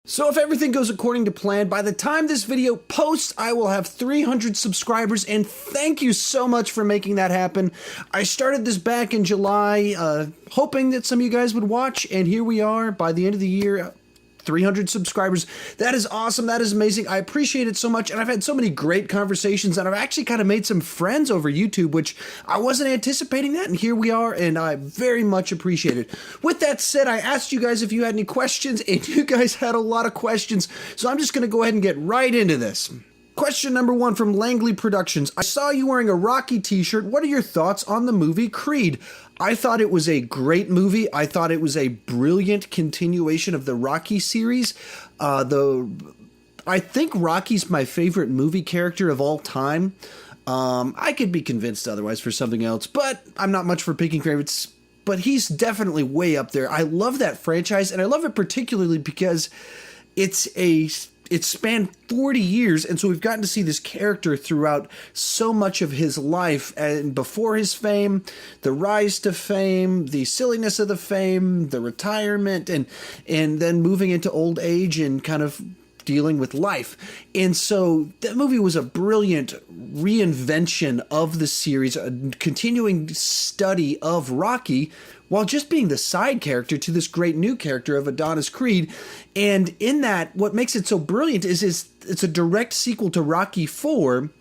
So if everything goes according to plan, by the time this video posts, I will have 300 subscribers, and thank you so much for making that happen. I started this back in July, hoping that some of you guys would watch, and here we are by the end of the year. 300 subscribers. That is awesome. That is amazing. I appreciate it so much. And I've had so many great conversations, and I've actually kind of made some friends over YouTube, which I wasn't anticipating that. And here we are, and I very much appreciate it. With that said, I asked you guys if you had any questions, and you guys had a lot of questions. So I'm just going to go ahead and get right into this. Question number 1 from Langley Productions. I saw you wearing a Rocky t-shirt. What are your thoughts on the movie Creed? I thought it was a great movie. I thought it was a brilliant continuation of the Rocky series. I think Rocky's my favorite movie character of all time. I could be convinced otherwise for something else, but I'm not much for picking favorites. But he's definitely way up there. I love that franchise, and I love it particularly because it spanned 40 years, and so we've gotten to see this character throughout so much of his life, and before his fame, the rise to fame, the silliness of the fame, the retirement, and then moving into old age and kind of dealing with life. And so that movie was a brilliant reinvention of the series, a continuing study of Rocky, while just being the side character to this great new character of Adonis Creed. And in that, what makes it so brilliant is it's a direct sequel to Rocky IV,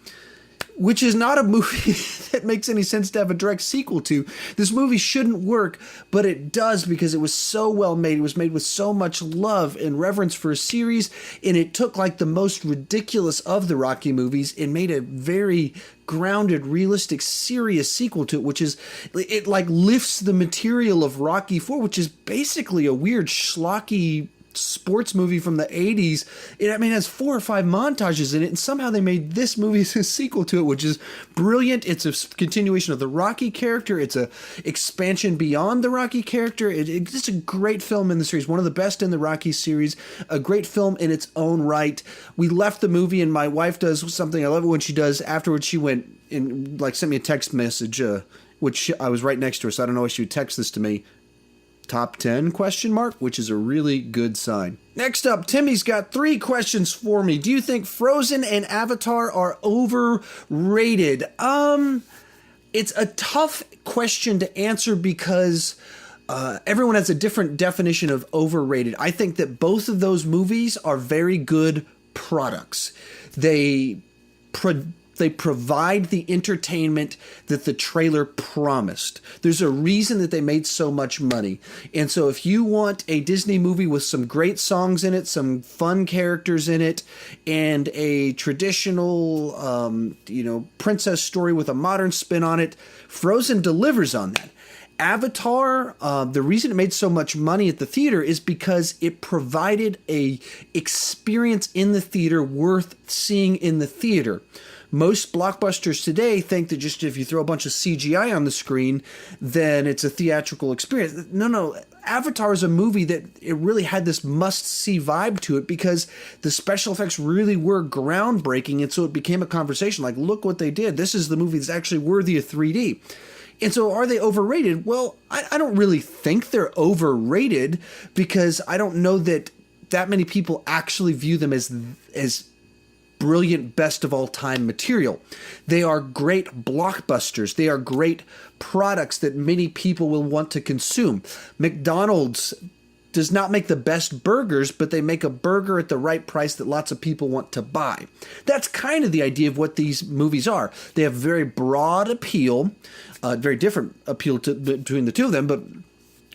which is not a movie that makes any sense to have a direct sequel to. This movie shouldn't work, but it does because it was so well made. It was made with so much love and reverence for a series, and it took like the most ridiculous of the Rocky movies and made a very grounded, realistic, serious sequel to it, which is, it like lifts the material of Rocky IV, which is basically a weird schlocky sports movie from the 80s. It has 4 or 5 montages in it, and somehow they made this movie as a sequel to it, which is brilliant. It's a continuation of the Rocky character. It's a expansion beyond the Rocky character. It's a great film in the series, one of the best in the Rocky series, a great film in its own right. We left the movie, and my wife does something I love it when she does. Afterwards, she went and sent me a text message, which I was right next to her, so I don't know why she would text this to me. Top 10 question mark, which is a really good sign. Next up, Timmy's got 3 questions for me. Do you think Frozen and Avatar are overrated? It's a tough question to answer because everyone has a different definition of overrated. I think that both of those movies are very good products. They provide the entertainment that the trailer promised. There's a reason that they made so much money. And so if you want a Disney movie with some great songs in it, some fun characters in it, and a traditional, princess story with a modern spin on it, Frozen delivers on that. Avatar, the reason it made so much money at the theater is because it provided a experience in the theater worth seeing in the theater. Most blockbusters today think that just if you throw a bunch of CGI on the screen, then it's a theatrical experience. No. Avatar is a movie that it really had this must-see vibe to it because the special effects really were groundbreaking, and so it became a conversation. Like, look what they did. This is the movie that's actually worthy of 3D. And so are they overrated? Well, I don't really think they're overrated because I don't know that many people actually view them as brilliant, best of all time material. They are great blockbusters. They are great products that many people will want to consume. McDonald's does not make the best burgers, but they make a burger at the right price that lots of people want to buy. That's kind of the idea of what these movies are. They have very broad appeal, very different appeal between the two of them, but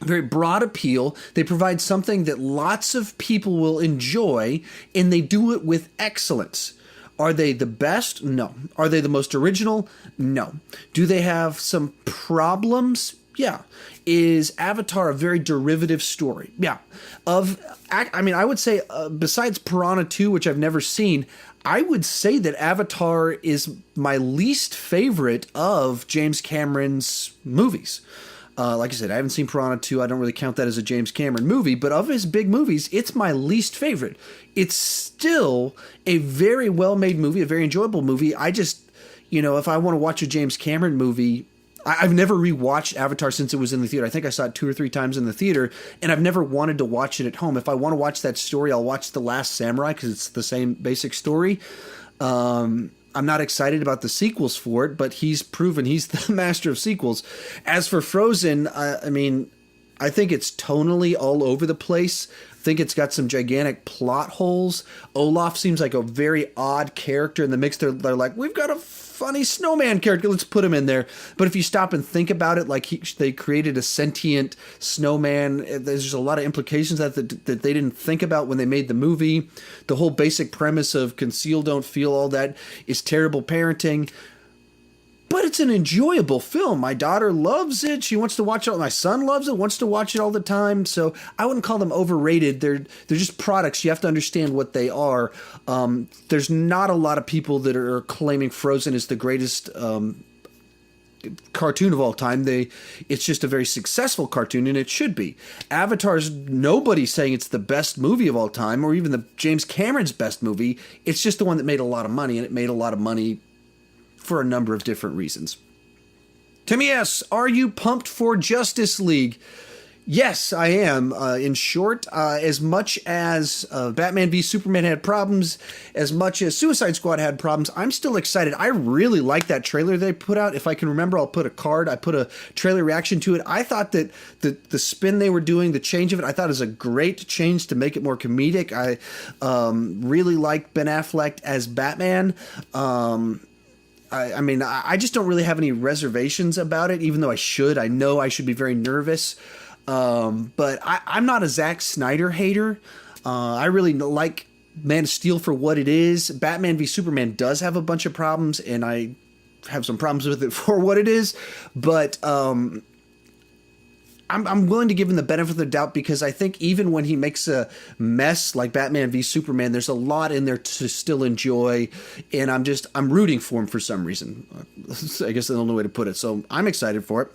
very broad appeal. They provide something that lots of people will enjoy, and they do it with excellence. Are they the best? No. Are they the most original? No. Do they have some problems? Yeah. Is Avatar a very derivative story? Yeah. I would say besides Piranha 2, which I've never seen, I would say that Avatar is my least favorite of James Cameron's movies. Like I said, I haven't seen Piranha 2. I don't really count that as a James Cameron movie, but of his big movies, it's my least favorite. It's still a very well-made movie, a very enjoyable movie. I just, if I want to watch a James Cameron movie, I've never rewatched Avatar since it was in the theater. I think I saw it 2 or 3 times in the theater, and I've never wanted to watch it at home. If I want to watch that story, I'll watch The Last Samurai because it's the same basic story. I'm not excited about the sequels for it, but he's proven he's the master of sequels. As for Frozen, I mean, I think it's tonally all over the place. I think it's got some gigantic plot holes. Olaf seems like a very odd character in the mix. They're like, we've got a funny snowman character, let's put him in there. But if you stop and think about it, like they created a sentient snowman. There's just a lot of implications that they didn't think about when they made the movie. The whole basic premise of conceal, don't feel, all that is terrible parenting. But it's an enjoyable film. My daughter loves it. She wants to watch it. My son loves it, wants to watch it all the time. So I wouldn't call them overrated. They're just products. You have to understand what they are. There's not a lot of people that are claiming Frozen is the greatest cartoon of all time. It's just a very successful cartoon, and it should be. Avatar's nobody's saying it's the best movie of all time, or even the James Cameron's best movie. It's just the one that made a lot of money, and it made a lot of money for a number of different reasons. Timmy S., are you pumped for Justice League? Yes, I am. In short, as much as Batman v Superman had problems, as much as Suicide Squad had problems, I'm still excited. I really like that trailer they put out. If I can remember, I'll put a card. I put a trailer reaction to it. I thought that the spin they were doing, the change of it, I thought it was a great change to make it more comedic. I really liked Ben Affleck as Batman. I mean, I just don't really have any reservations about it, even though I should. I know I should be very nervous. But I'm not a Zack Snyder hater. I really like Man of Steel for what it is. Batman v Superman does have a bunch of problems, and I have some problems with it for what it is. But I'm willing to give him the benefit of the doubt, because I think even when he makes a mess like Batman v Superman, there's a lot in there to still enjoy, and I'm rooting for him for some reason. I guess that's the only way to put it. So I'm excited for it.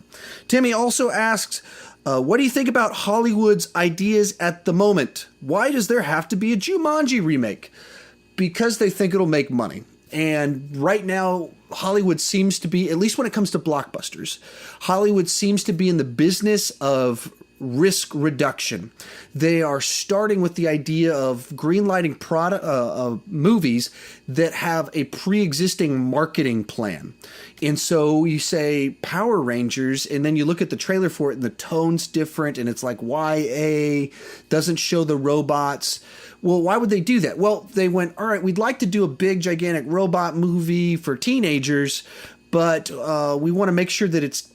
Timmy also asks, what do you think about Hollywood's ideas at the moment? Why does there have to be a Jumanji remake? Because they think it'll make money. And right now, Hollywood seems to be, at least when it comes to blockbusters, Hollywood seems to be in the business of risk reduction. They are starting with the idea of greenlighting movies that have a pre-existing marketing plan. And so you say Power Rangers, and then you look at the trailer for it, and the tone's different, and it's like YA, doesn't show the robots. Well, why would they do that? Well, they went, all right, we'd like to do a big, gigantic robot movie for teenagers, but we want to make sure that it's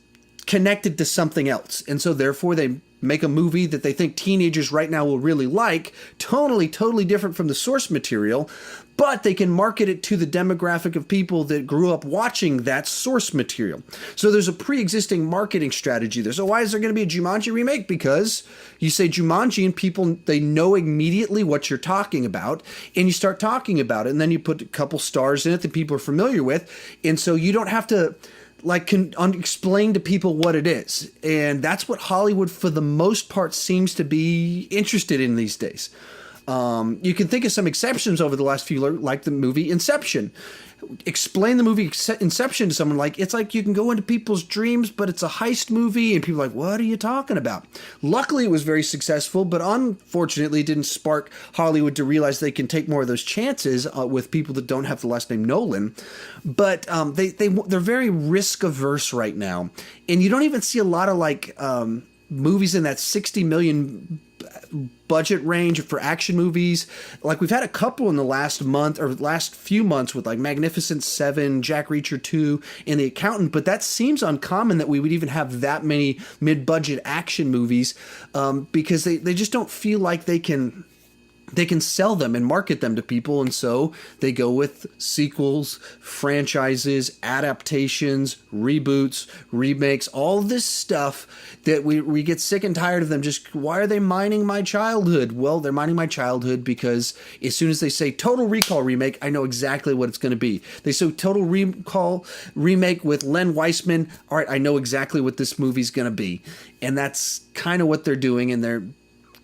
connected to something else. And so therefore they make a movie that they think teenagers right now will really like, totally different from the source material, but they can market it to the demographic of people that grew up watching that source material. So there's a pre-existing marketing strategy there. So why is there going to be a Jumanji remake? Because you say Jumanji and people, they know immediately what you're talking about, and you start talking about it, and then you put a couple stars in it that people are familiar with, and so you don't have to explain to people what it is. And that's what Hollywood, for the most part, seems to be interested in these days. You can think of some exceptions over the last few, like the movie Inception. Explain the movie Inception to someone, it's like you can go into people's dreams, but it's a heist movie, and people are like, what are you talking about? Luckily, it was very successful, but unfortunately, it didn't spark Hollywood to realize they can take more of those chances with people that don't have the last name Nolan. But they're very risk averse right now, and you don't even see a lot of movies in that 60 million budget range for action movies. Like, we've had a couple in the last month or last few months with Magnificent Seven, Jack Reacher 2, and The Accountant, but that seems uncommon that we would even have that many mid-budget action movies, because they just don't feel like they can sell them and market them to people, and so they go with sequels, franchises, adaptations, reboots, remakes, all this stuff that we get sick and tired of them. Just, why are they mining my childhood? Well, they're mining my childhood because as soon as they say Total Recall remake, I know exactly what it's going to be. They say Total Recall remake with Len Weissman, all right, I know exactly what this movie's going to be. And that's kind of what they're doing, and they're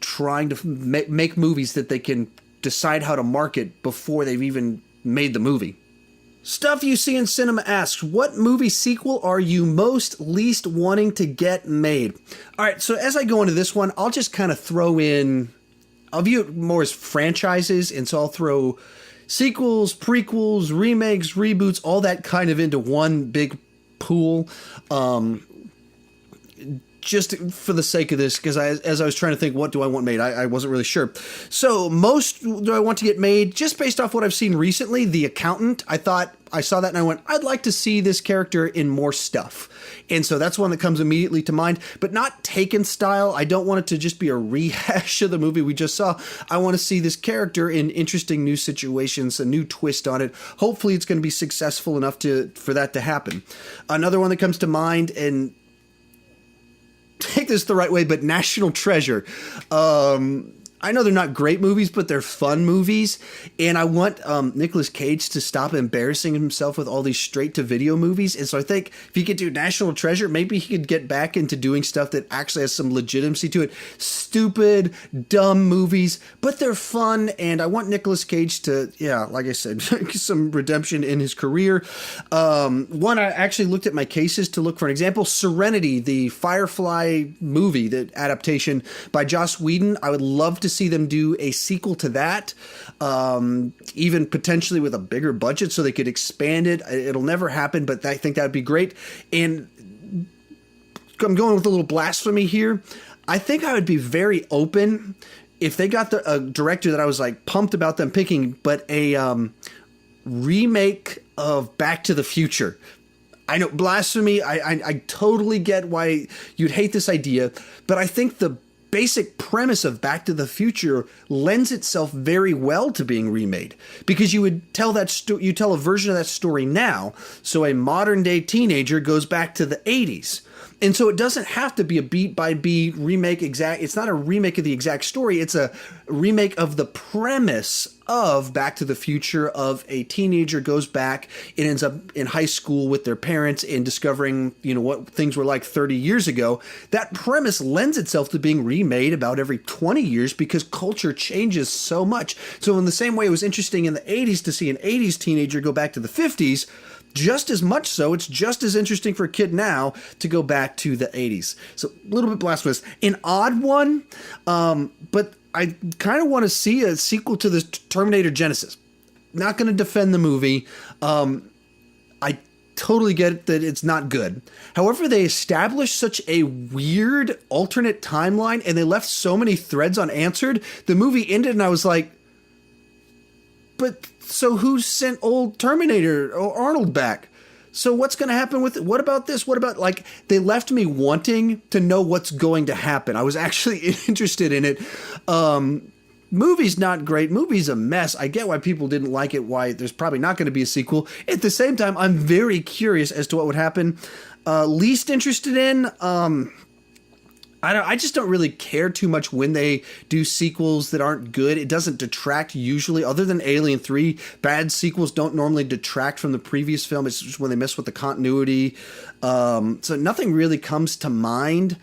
trying to make movies that they can decide how to market before they've even made the movie. Stuff You See in Cinema asks, what movie sequel are you most least wanting to get made? All right, so as I go into this one, I'll just kind of throw in, I'll view it more as franchises, and so I'll throw sequels, prequels, remakes, reboots, all that kind of into one big pool. Just for the sake of this, because as I was trying to think, what do I want made, I wasn't really sure. So most do I want to get made, just based off what I've seen recently, The Accountant. I thought, I saw that and I went, I'd like to see this character in more stuff. And so that's one that comes immediately to mind, but not Taken style. I don't want it to just be a rehash of the movie we just saw. I want to see this character in interesting new situations, a new twist on it. Hopefully it's going to be successful enough for that to happen. Another one that comes to mind, and take this the right way, but National Treasure. I know they're not great movies, but they're fun movies. And I want Nicolas Cage to stop embarrassing himself with all these straight-to-video movies. And so I think if he could do National Treasure, maybe he could get back into doing stuff that actually has some legitimacy to it. Stupid, dumb movies, but they're fun. And I want Nicolas Cage to, yeah, like I said, some redemption in his career. One, I actually looked at my cases to look for an example. Serenity, the Firefly movie, the adaptation by Joss Whedon. I would love to see them do a sequel to that, even potentially with a bigger budget so they could expand it. It'll never happen, but I think that would be great. And I'm going with a little blasphemy here. I think I would be very open if they got a director that I was like pumped about them picking, but a remake of Back to the Future. I know, blasphemy. I totally get why you'd hate this idea, but I think the basic premise of Back to the Future lends itself very well to being remade, because you would tell you tell a version of that story now, so a modern day teenager goes back to the 80s. And so it doesn't have to be a beat by beat remake it's not a remake of the exact story, it's a remake of the premise of Back to the Future, of a teenager goes back and ends up in high school with their parents and discovering, what things were like 30 years ago. That premise lends itself to being remade about every 20 years because culture changes so much. So in the same way it was interesting in the 80s to see an 80s teenager go back to the 50s, just as much so, it's just as interesting for a kid now to go back to the 80s. So a little bit blasphemous. An odd one, but I kind of want to see a sequel to the Terminator Genesis. Not going to defend the movie. I totally get it that it's not good. However, they established such a weird alternate timeline and they left so many threads unanswered. The movie ended and I was like, but so who sent old Terminator or Arnold back? So what's going to happen with it? What about this? What about, like, they left me wanting to know what's going to happen. I was actually interested in it. Movie's not great. Movie's a mess. I get why people didn't like it, why there's probably not going to be a sequel. At the same time, I'm very curious as to what would happen. Least interested in, I just don't really care too much when they do sequels that aren't good. It doesn't detract usually, other than Alien 3. Bad sequels don't normally detract from the previous film. It's just when they mess with the continuity. So nothing really comes to mind.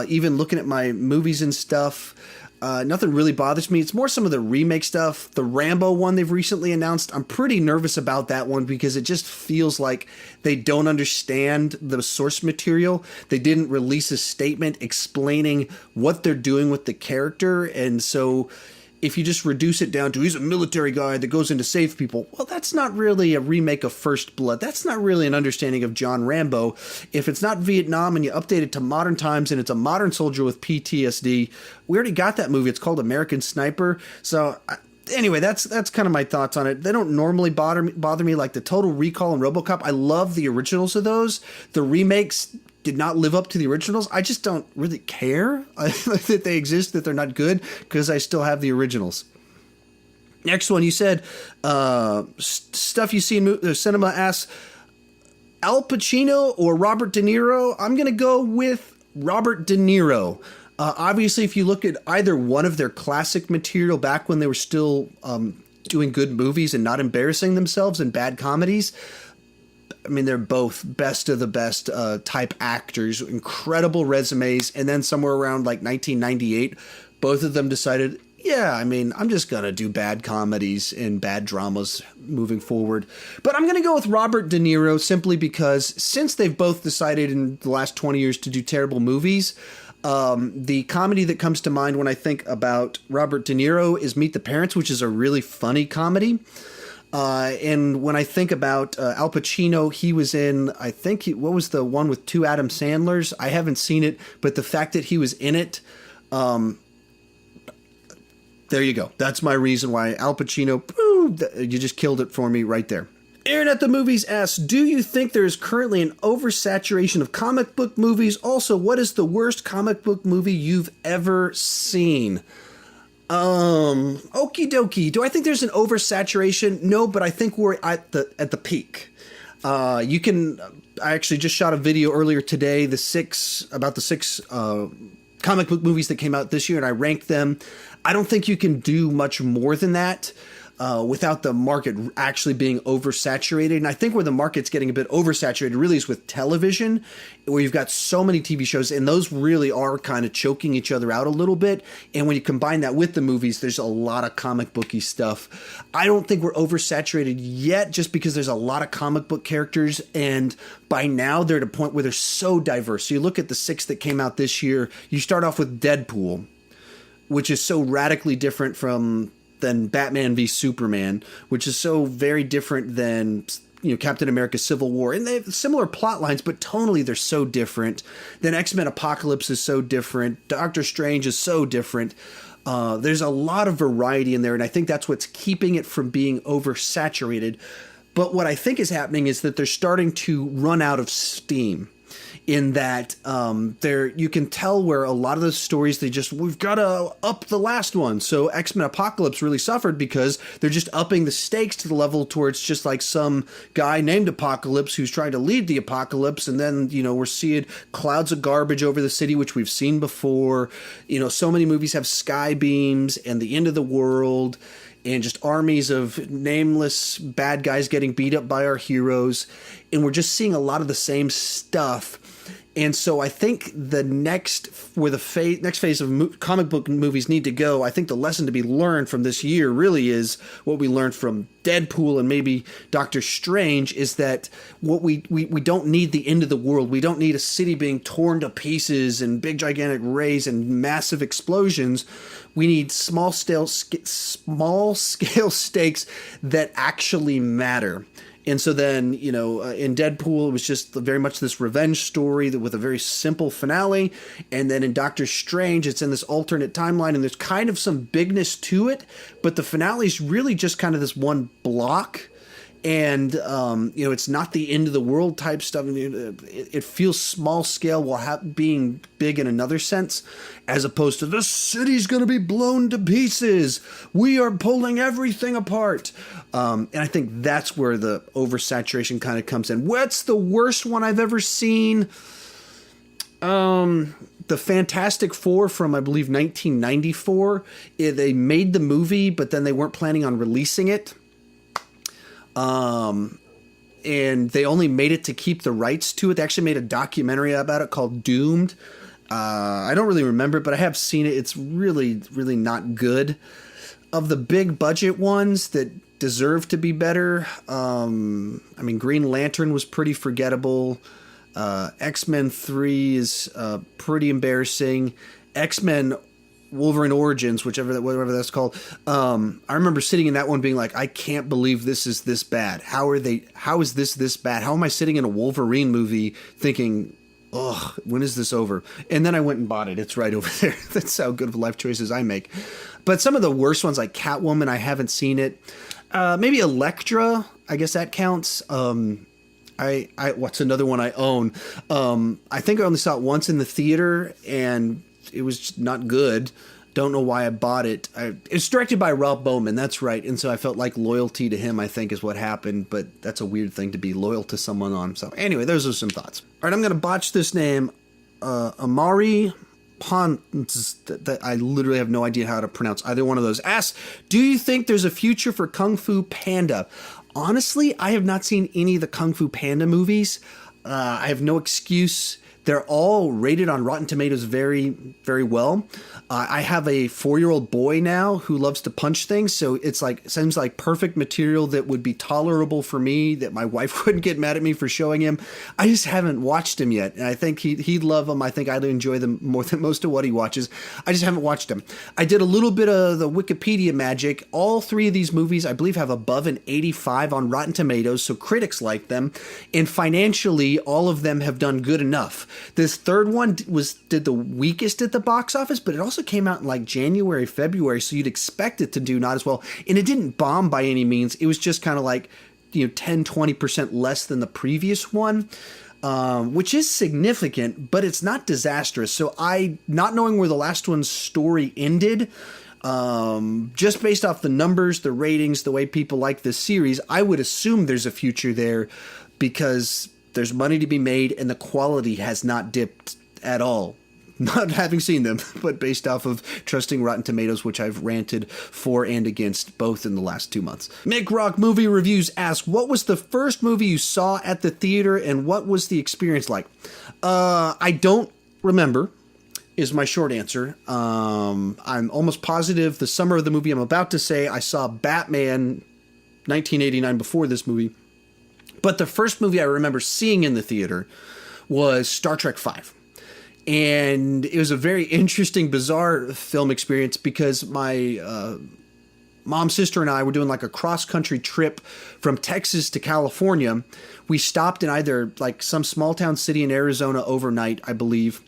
Even looking at my movies and stuff, nothing really bothers me. It's more some of the remake stuff. The Rambo one they've recently announced, I'm pretty nervous about that one because it just feels like they don't understand the source material. They didn't release a statement explaining what they're doing with the character. And so if you just reduce it down to he's a military guy that goes in to save people, well, that's not really a remake of First Blood. That's not really an understanding of John Rambo. If it's not Vietnam and you update it to modern times and it's a modern soldier with PTSD, we already got that movie. It's called American Sniper. So anyway, that's kind of my thoughts on it. They don't normally bother me like the Total Recall and RoboCop. I love the originals of those. The remakes did not live up to the originals. I just don't really care that they exist, that they're not good, because I still have the originals. Next one, you said, Stuff You See in Cinema asks, Al Pacino or Robert De Niro? I'm going to go with Robert De Niro. Obviously, if you look at either one of their classic material back when they were still doing good movies and not embarrassing themselves in bad comedies, I mean, they're both best of the best type actors, incredible resumes. And then somewhere around like 1998, both of them decided, yeah, I mean, I'm just going to do bad comedies and bad dramas moving forward. But I'm going to go with Robert De Niro simply because since they've both decided in the last 20 years to do terrible movies, the comedy that comes to mind when I think about Robert De Niro is Meet the Parents, which is a really funny comedy. And when I think about Al Pacino, he was in, I think, what was the one with two Adam Sandlers? I haven't seen it, but the fact that he was in it, there you go. That's my reason why Al Pacino, you just killed it for me right there. Aaron at the Movies asks, do you think there is currently an oversaturation of comic book movies? Also, what is the worst comic book movie you've ever seen? Okie dokie. Do I think there's an oversaturation? No, but I think we're at the peak. I actually just shot a video earlier today, about the six comic book movies that came out this year, and I ranked them. I don't think you can do much more than that without the market actually being oversaturated. And I think where the market's getting a bit oversaturated really is with television, where you've got so many TV shows, and those really are kind of choking each other out a little bit. And when you combine that with the movies, there's a lot of comic booky stuff. I don't think we're oversaturated yet just because there's a lot of comic book characters, and by now they're at a point where they're so diverse. So you look at the 6 that came out this year, you start off with Deadpool, which is so radically different than Batman v Superman, which is so very different than, Captain America Civil War. And they have similar plot lines, but tonally they're so different. Then X-Men Apocalypse is so different. Doctor Strange is so different. There's a lot of variety in there, and I think that's what's keeping it from being oversaturated. But what I think is happening is that they're starting to run out of steam. In that you can tell where a lot of those stories, we've got to up the last one. So X-Men Apocalypse really suffered because they're just upping the stakes to the level towards just like some guy named Apocalypse who's trying to lead the apocalypse. And then, we're seeing clouds of garbage over the city, which we've seen before. So many movies have sky beams and the end of the world and just armies of nameless bad guys getting beat up by our heroes. And we're just seeing a lot of the same stuff. And so I think the next phase of comic book movies need to go, I think the lesson to be learned from this year really is what we learned from Deadpool and maybe Doctor Strange, is that what we don't need the end of the world. We don't need a city being torn to pieces and big gigantic rays and massive explosions. We need small scale stakes that actually matter. And so then, in Deadpool, it was just very much this revenge story with a very simple finale. And then in Doctor Strange, it's in this alternate timeline, and there's kind of some bigness to it. But the finale is really just kind of this one block. And, it's not the end of the world type stuff. It feels small scale while being big in another sense, as opposed to the city's going to be blown to pieces. We are pulling everything apart. And I think that's where the oversaturation kind of comes in. What's the worst one I've ever seen? The Fantastic Four from, I believe, 1994. They made the movie, but then they weren't planning on releasing it. And they only made it to keep the rights to it. They actually made a documentary about it called Doomed. I don't really remember it, but I have seen it. It's really, really not good. Of the big budget ones that deserve to be better, Green Lantern was pretty forgettable. X-Men 3 is pretty embarrassing. X-Men Wolverine Origins, whatever that's called. I remember sitting in that one being like, I can't believe this is this bad. How is this bad? How am I sitting in a Wolverine movie thinking, ugh, when is this over? And then I went and bought it. It's right over there. That's how good of life choices I make. But some of the worst ones, like Catwoman, I haven't seen it. Maybe Elektra, I guess that counts. What's another one I own? I think I only saw it once in the theater, and it was just not good. Don't know why I bought it. It's directed by Rob Bowman, that's right. And so I felt like loyalty to him, I think, is what happened. But that's a weird thing to be loyal to someone on. So anyway, those are some thoughts. All right, I'm going to botch this name. Amauri Poyntz, that I literally have no idea how to pronounce either one of those. Asks, do you think there's a future for Kung Fu Panda? Honestly, I have not seen any of the Kung Fu Panda movies. I have no excuse. They're all rated on Rotten Tomatoes very, very well. I have a 4-year-old boy now who loves to punch things, so it seems like perfect material that would be tolerable for me, that my wife wouldn't get mad at me for showing him. I just haven't watched him yet, and I think he'd love them. I think I'd enjoy them more than most of what he watches. I just haven't watched them. I did a little bit of the Wikipedia magic. All 3 of these movies, I believe, have above an 85 on Rotten Tomatoes, so critics like them, and financially, all of them have done good enough. This third one did the weakest at the box office, but it also came out in like January, February, so you'd expect it to do not as well. And it didn't bomb by any means. It was just kind of like, 10, 20% less than the previous one, which is significant, but it's not disastrous. So not knowing where the last one's story ended, just based off the numbers, the ratings, the way people like this series, I would assume there's a future there because there's money to be made and the quality has not dipped at all. Not having seen them, but based off of trusting Rotten Tomatoes, which I've ranted for and against both in the last 2 months. Mick Rock Movie Reviews asks, what was the first movie you saw at the theater and what was the experience like? I don't remember, is my short answer. I'm almost positive the summer of the movie I'm about to say, I saw Batman 1989 before this movie. But the first movie I remember seeing in the theater was Star Trek V. And it was a very interesting, bizarre film experience because my mom, sister, and I were doing like a cross-country trip from Texas to California. We stopped in either like some small-town city in Arizona overnight, I believe.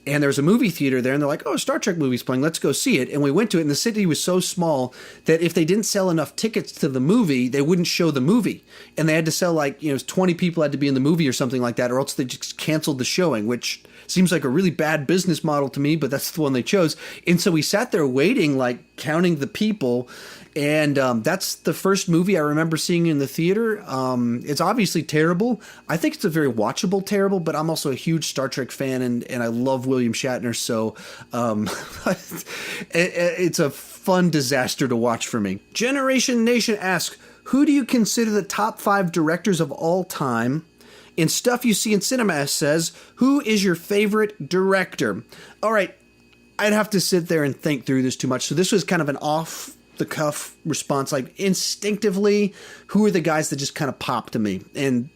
And there was a movie theater there, and they're like, oh, a Star Trek movie's playing, let's go see it. And we went to it, and the city was so small that if they didn't sell enough tickets to the movie, they wouldn't show the movie. And they had to sell 20 people had to be in the movie or something like that, or else they just canceled the showing, which seems like a really bad business model to me, but that's the one they chose. And so we sat there waiting, counting the people. And that's the first movie I remember seeing in the theater. It's obviously terrible. I think it's a very watchable terrible, but I'm also a huge Star Trek fan, and I love William Shatner, so it's a fun disaster to watch for me. Generation Nation asks, who do you consider the top 5 directors of all time? In Stuff You See in Cinema says, who is your favorite director? All right, I'd have to sit there and think through this too much. So this was kind of an off-the-cuff response, instinctively, who are the guys that just kind of pop to me? And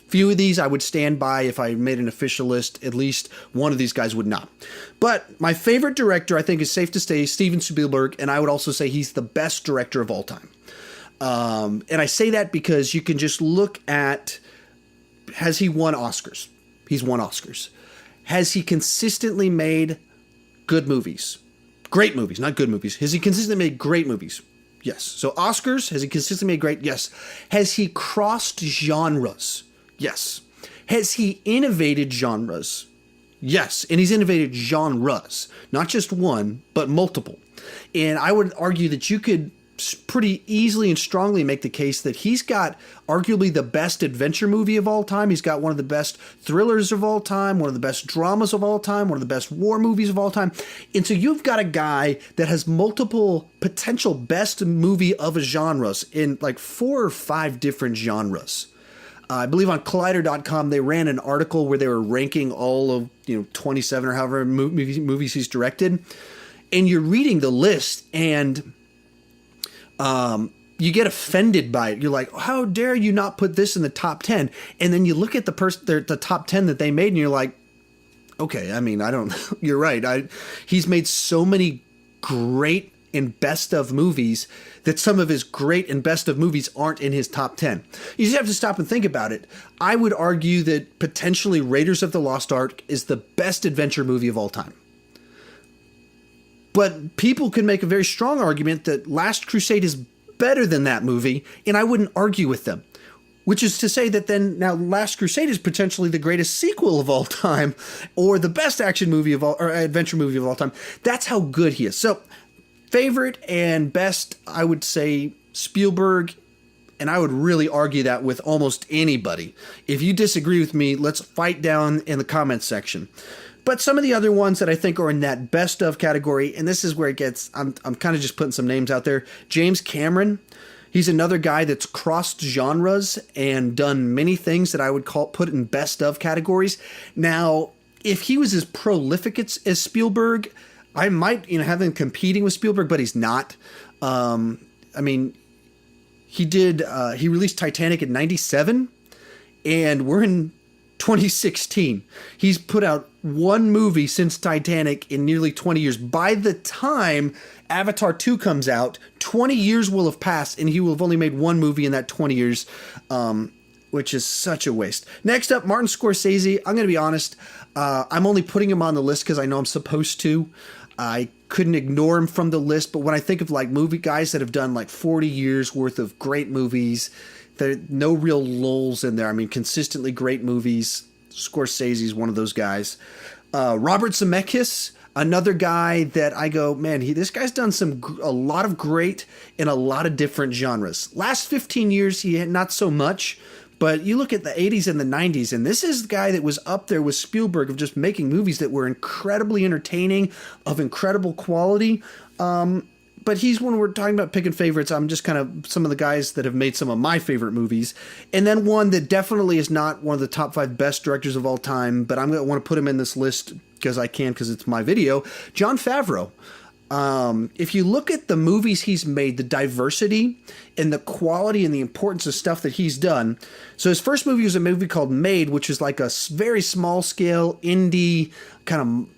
few of these I would stand by if I made an official list. At least one of these guys would not. But my favorite director, I think, is safe to say Steven Spielberg, and I would also say he's the best director of all time. And I say that because you can just look at, has he won Oscars? He's won Oscars. Has he consistently made good movies? Great movies, not good movies. Has he consistently made great movies? Yes. So Oscars, has he consistently made great? Yes. Has he crossed genres? Yes. Has he innovated genres? Yes. And he's innovated genres, not just one, but multiple. And I would argue that you could pretty easily and strongly make the case that he's got arguably the best adventure movie of all time. He's got one of the best thrillers of all time, one of the best dramas of all time, one of the best war movies of all time. And so you've got a guy that has multiple potential best movie of a genres in 4 or 5 different genres. I believe on Collider.com they ran an article where they were ranking all of 27 or however movies he's directed. And you're reading the list and you get offended by it. You're like, how dare you not put this in the top 10? And then you look at the top 10 that they made and you're like, okay, I mean, I don't, you're right. He's made so many great and best of movies that some of his great and best of movies aren't in his top 10. You just have to stop and think about it. I would argue that potentially Raiders of the Lost Ark is the best adventure movie of all time. But people can make a very strong argument that Last Crusade is better than that movie, and I wouldn't argue with them. Which is to say that then now Last Crusade is potentially the greatest sequel of all time, or the best action movie of all, or adventure movie of all time. That's how good he is. So, favorite and best, I would say Spielberg, and I would really argue that with almost anybody. If you disagree with me, let's fight down in the comments section. But some of the other ones that I think are in that best of category, and this is where it gets, I'm kind of just putting some names out there. James Cameron He's another guy that's crossed genres and done many things that I would put in best of categories. Now, if he was as prolific as Spielberg, I might have him competing with Spielberg, but he's not. I mean, he released Titanic in '97, and we're in 2016. He's put out one movie since Titanic in nearly 20 years. By the time Avatar 2 comes out, 20 years will have passed, and he will have only made one movie in that 20 years, which is such a waste. Next up, Martin Scorsese. I'm going to be honest. I'm only putting him on the list because I know I'm supposed to. I couldn't ignore him from the list, but when I think of like movie guys that have done like 40 years worth of great movies, there are no real lulls in there. I mean, consistently great movies. Scorsese's one of those guys. Robert Zemeckis, another guy that I go, man, this guy's done a lot of great in a lot of different genres. Last 15 years, he had not so much, but you look at the 80s and the 90s, and this is the guy that was up there with Spielberg of just making movies that were incredibly entertaining, of incredible quality. But he's, when we're talking about picking favorites, I'm just kind of some of the guys that have made some of my favorite movies. And then one that definitely is not one of the top 5 best directors of all time, but I'm going to want to put him in this list because it's my video, Jon Favreau. If you look at the movies he's made, the diversity and the quality and the importance of stuff that he's done. So his first movie was a movie called Made, which is like a very small scale indie kind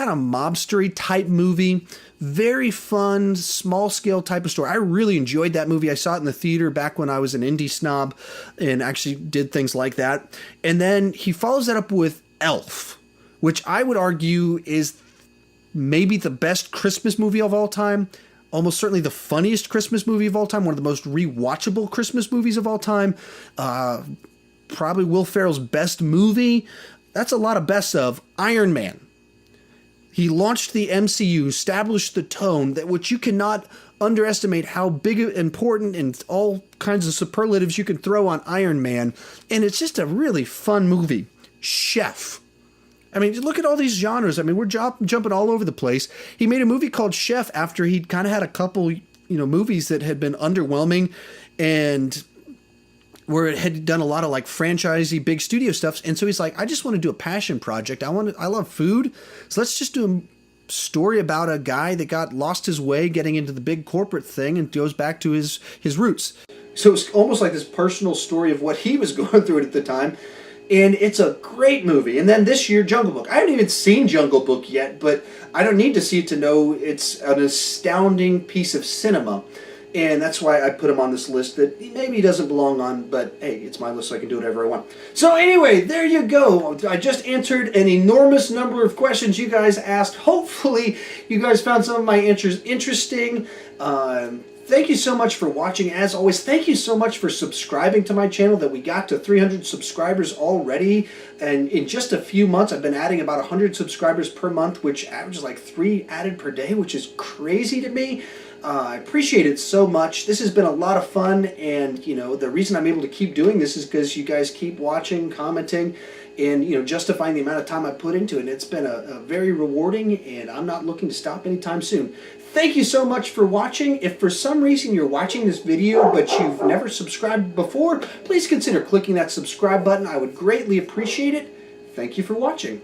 of mobstery type movie. Very fun, small scale type of story. I really enjoyed that movie. I saw it in the theater back when I was an indie snob and actually did things like that. And then he follows that up with Elf, which I would argue is maybe the best Christmas movie of all time. Almost certainly the funniest Christmas movie of all time. One of the most rewatchable Christmas movies of all time. Probably Will Ferrell's best movie. That's a lot of bests of. Iron Man. He launched the MCU, established the tone, that which you cannot underestimate how big, important, and all kinds of superlatives you can throw on Iron Man. And it's just a really fun movie. Chef. I mean, look at all these genres. I mean, we're jumping all over the place. He made a movie called Chef after he'd kind of had a couple, movies that had been underwhelming and where it had done a lot of like franchisey big studio stuff. And so he's like, I just want to do a passion project. I love food. So let's just do a story about a guy that got lost his way getting into the big corporate thing and goes back to his roots. So it's almost like this personal story of what he was going through at the time. And it's a great movie. And then this year, Jungle Book. I haven't even seen Jungle Book yet, but I don't need to see it to know it's an astounding piece of cinema. And that's why I put him on this list that maybe he doesn't belong on, but hey, it's my list so I can do whatever I want. So anyway, there you go. I just answered an enormous number of questions you guys asked. Hopefully you guys found some of my answers interesting. Thank you so much for watching. As always, thank you so much for subscribing to my channel that we got to 300 subscribers already. And in just a few months, I've been adding about 100 subscribers per month, which averages like 3 added per day, which is crazy to me. I appreciate it so much. This has been a lot of fun, and the reason I'm able to keep doing this is because you guys keep watching, commenting, and justifying the amount of time I put into it. And it's been a very rewarding, and I'm not looking to stop anytime soon. Thank you so much for watching. If for some reason you're watching this video but you've never subscribed before, please consider clicking that subscribe button. I would greatly appreciate it. Thank you for watching.